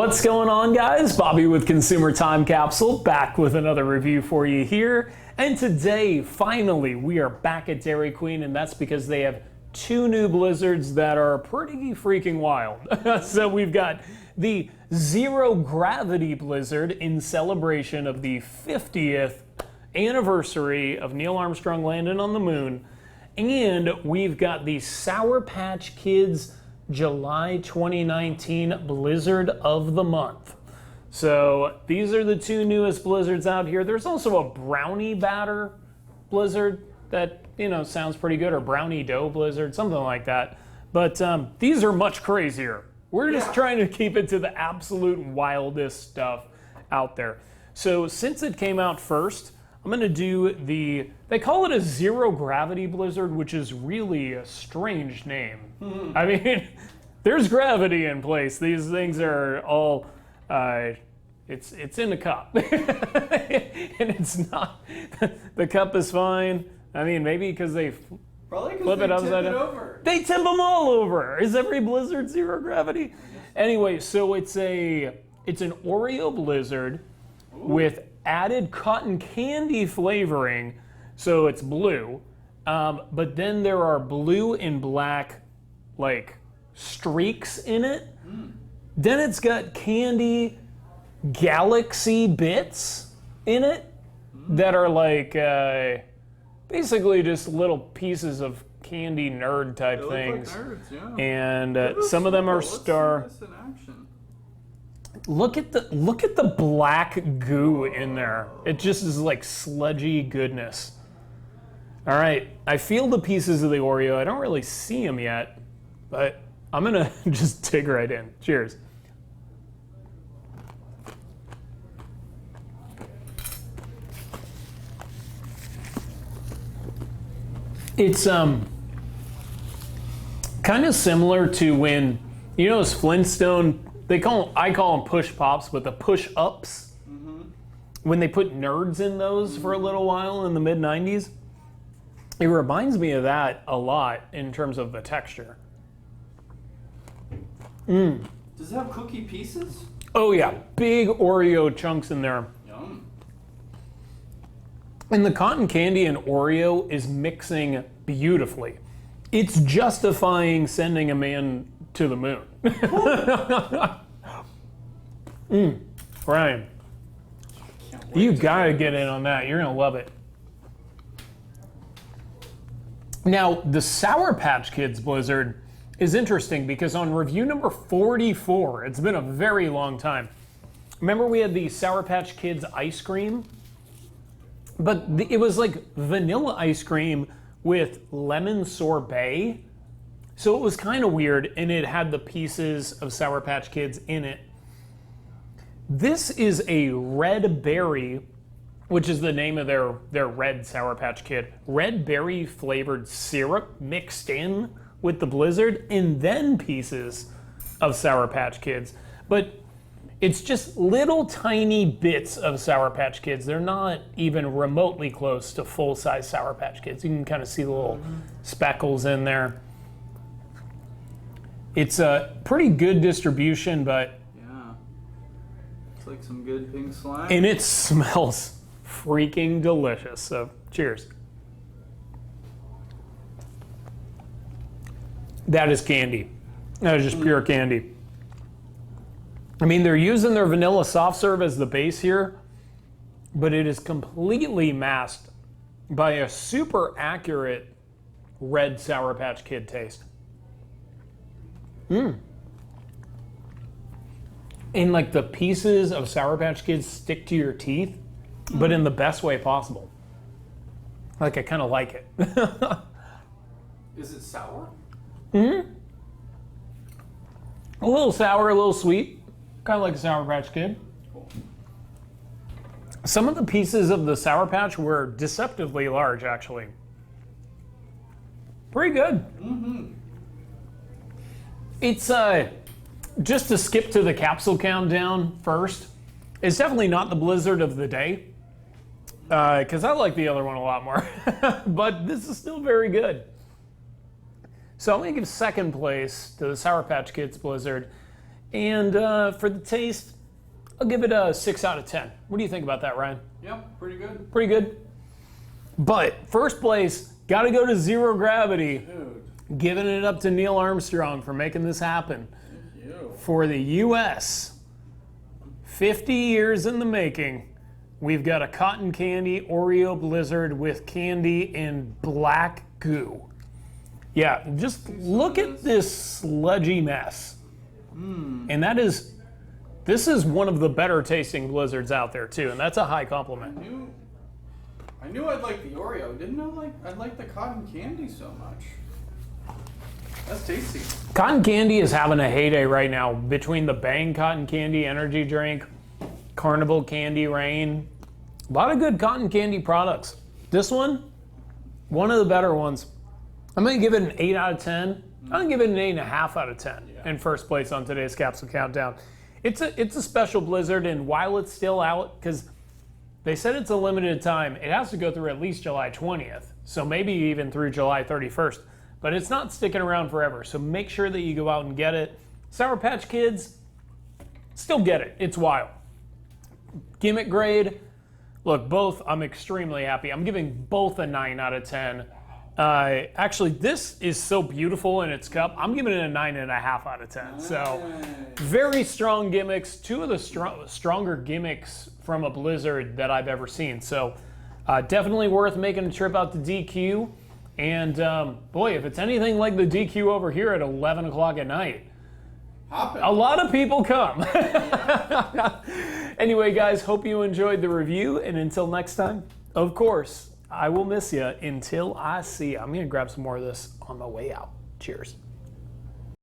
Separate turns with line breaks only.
What's going on, guys? Bobby with Consumer Time Capsule, back with another review for you here. And today, finally, we are back at Dairy Queen, and that's because they have two new blizzards that are pretty freaking wild. So we've got the Zero Gravity Blizzard in celebration of the 50th anniversary of Neil Armstrong landing on the moon. And we've got the Sour Patch Kids July 2019 Blizzard of the Month. So these are the two newest blizzards out here. There's also a brownie batter blizzard that, you know, sounds pretty good, or brownie dough blizzard, something like that. But these are much crazier. We're just trying to keep it to the absolute wildest stuff out there. So since it came out first, I'm gonna do they call it a zero gravity blizzard, which is really a strange name. I mean, there's gravity in place. These things are all, it's in a cup. And it's not, the cup is fine. I mean, maybe because they flip it upside down. They tip them all over. Is every blizzard zero gravity? Anyway, so it's an Oreo blizzard with added cotton candy flavoring, so it's blue, but then there are blue and black like streaks in it. Then it's got candy galaxy bits in it that are like basically just little pieces of candy nerd type things. Like nerds, yeah. And some of them are star. Look at the black goo in there. It just is like sludgy goodness. All right, I feel the pieces of the Oreo. I don't really see them yet, but I'm gonna just dig right in. Cheers. It's kind of similar to when, you know, those Flintstone, I call them push pops, but the push ups, when they put nerds in those for a little while in the mid 90s, it reminds me of that a lot in terms of the texture.
Does it have cookie pieces?
Oh yeah, big Oreo chunks in there.
Yum.
And the cotton candy and Oreo is mixing beautifully. It's justifying sending a man to the moon. Brian, you gotta get in on that. You're gonna love it. Now, the Sour Patch Kids Blizzard is interesting because on review number 44, it's been a very long time. Remember we had the Sour Patch Kids ice cream? But it was like vanilla ice cream with lemon sorbet. So it was kind of weird, and it had the pieces of Sour Patch Kids in it. This is a Redberry, which is the name of their red Sour Patch Kid. Redberry flavored syrup mixed in with the blizzard, and then pieces of Sour Patch Kids. But it's just little tiny bits of Sour Patch Kids. They're not even remotely close to full-size Sour Patch Kids. You can kind of see the little speckles in there. It's a pretty good distribution, but
yeah, it's like some good pink slime.
And it smells freaking delicious. So cheers. That is candy. That is just pure candy. I mean, they're using their vanilla soft serve as the base here, but it is completely masked by a super accurate red Sour Patch Kid taste. And like the pieces of Sour Patch Kids stick to your teeth, but in the best way possible. Like, I kind of like it.
Is it sour?
A little sour, a little sweet. Kind of like a Sour Patch Kid.
Cool.
Some of the pieces of the Sour Patch were deceptively large, actually. Pretty good. It's, just to skip to the capsule countdown first, it's definitely not the blizzard of the day, because I like the other one a lot more. But this is still very good. So I'm going to give second place to the Sour Patch Kids Blizzard. And for the taste, I'll give it a 6 out of 10. What do you think about that, Ryan?
Yep, pretty good.
Pretty good. But first place, got to go to Zero Gravity.
Dude,
Giving it up to Neil Armstrong for making this happen.
thank you.
For the U.S., 50 years in the making, we've got a cotton candy Oreo Blizzard with candy in black goo. Yeah, just look at this sludgy mess. And this is one of the better tasting Blizzards out there too, and that's a high compliment.
I knew I'd like the Oreo. Didn't know I'd like the cotton candy so much. That's tasty.
Cotton candy is having a heyday right now between the Bang Cotton Candy energy drink, Carnival Candy Rain. A lot of good cotton candy products. This one of the better ones. I'm going to give it an 8 out of 10. I'm going to give it an 8.5 out of 10 in first place on today's Capsule Countdown. It's a special Blizzard, and while it's still out, because they said it's a limited time, it has to go through at least July 20th, so maybe even through July 31st. But it's not sticking around forever, so make sure that you go out and get it. Sour Patch Kids, still get it. It's wild. Gimmick grade, look, both I'm extremely happy. I'm giving both a 9 out of 10. Actually, this is so beautiful in its cup. I'm giving it a 9.5 out of 10. So, very strong gimmicks. Two of the stronger gimmicks from a Blizzard that I've ever seen. So, definitely worth making a trip out to DQ. And boy, if it's anything like the DQ over here at 11 o'clock at night, a lot of people come. Anyway, guys, hope you enjoyed the review. And until next time, of course, I will miss you until I see you. I'm going to grab some more of this on my way out. Cheers.